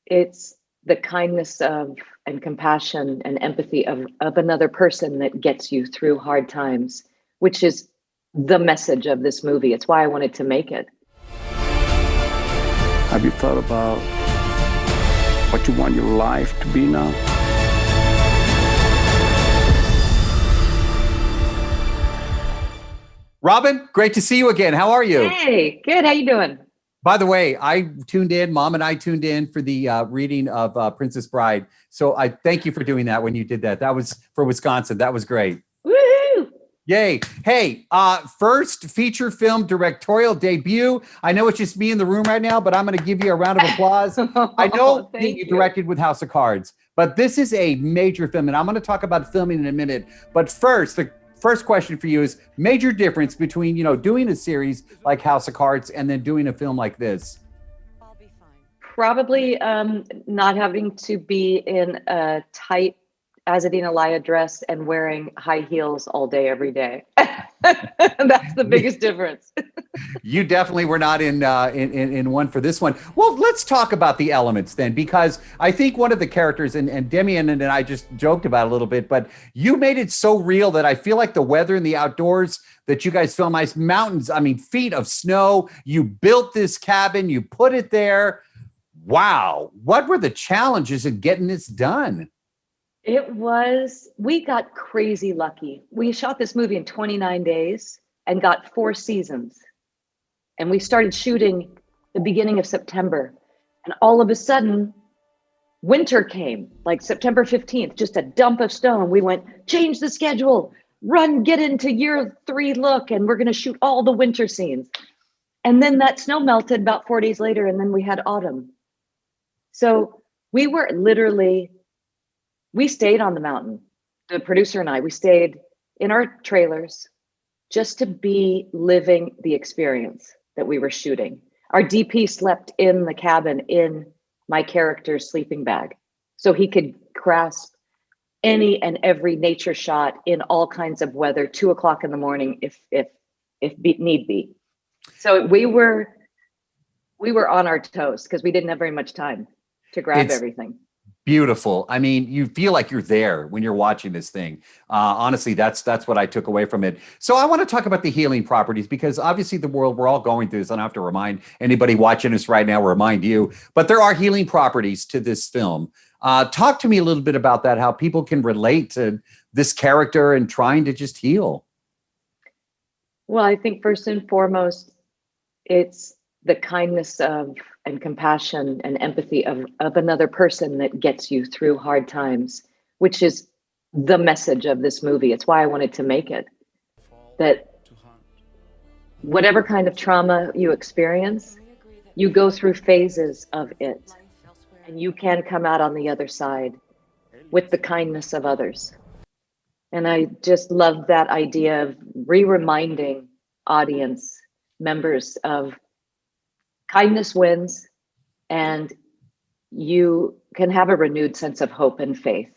It's the kindness of and compassion and empathy of another person that gets you through hard times, which is the message of this movie. It's why I wanted to make it. Have you thought about what you want your life to be now? Robin, great to see you again. How are you? Hey, good. How you doing? By the way, I tuned in, Mom and I tuned in for the reading of Princess Bride. So I thank you for doing that when you did that. That was for Wisconsin. That was great. Woohoo! Yay. Hey, first feature film directorial debut. I know it's just me in the room right now, but I'm going to give you a round of applause. I know that you directed with House of Cards, but this is a major film, and I'm going to talk about filming in a minute. But first, the first question for you is major difference between, doing a series like House of Cards and then doing a film like this. Probably not having to be in a tight Azadine Alaya dress and wearing high heels all day, every day. That's the biggest difference. You definitely were not in one for this one. Well, let's talk about the elements then, because I think one of the characters, and Demián and I just joked about it a little bit, but you made it so real that I feel like the weather and the outdoors that you guys film, ice mountains, feet of snow. You built this cabin, you put it there. Wow. What were the challenges in getting this done? We got crazy lucky. We shot this movie in 29 days and got 4 seasons. And we started shooting the beginning of September. And all of a sudden, winter came, like September 15th, just a dump of snow. We went, change the schedule, run, get into year 3 look, and we're going to shoot all the winter scenes. And then that snow melted about 4 days later, and then we had autumn. So we were literally... We stayed on the mountain, the producer and I, we stayed in our trailers just to be living the experience that we were shooting. Our DP slept in the cabin in my character's sleeping bag, so he could grasp any and every nature shot in all kinds of weather, 2:00 in the morning, if need be. So we were on our toes because we didn't have very much time to grab everything. Beautiful. You feel like you're there when you're watching this thing. Honestly, that's what I took away from it. So I want to talk about the healing properties, because obviously the world, we're all going through this. I don't have to remind anybody watching us right now, remind you, but there are healing properties to this film. Talk to me a little bit about that, how people can relate to this character and trying to just heal. Well, I think first and foremost, it's the kindness of and compassion and empathy of another person that gets you through hard times, which is the message of this movie. It's why I wanted to make it. That whatever kind of trauma you experience, you go through phases of it, and you can come out on the other side with the kindness of others. And I just love that idea of reminding audience members of kindness wins, and you can have a renewed sense of hope and faith.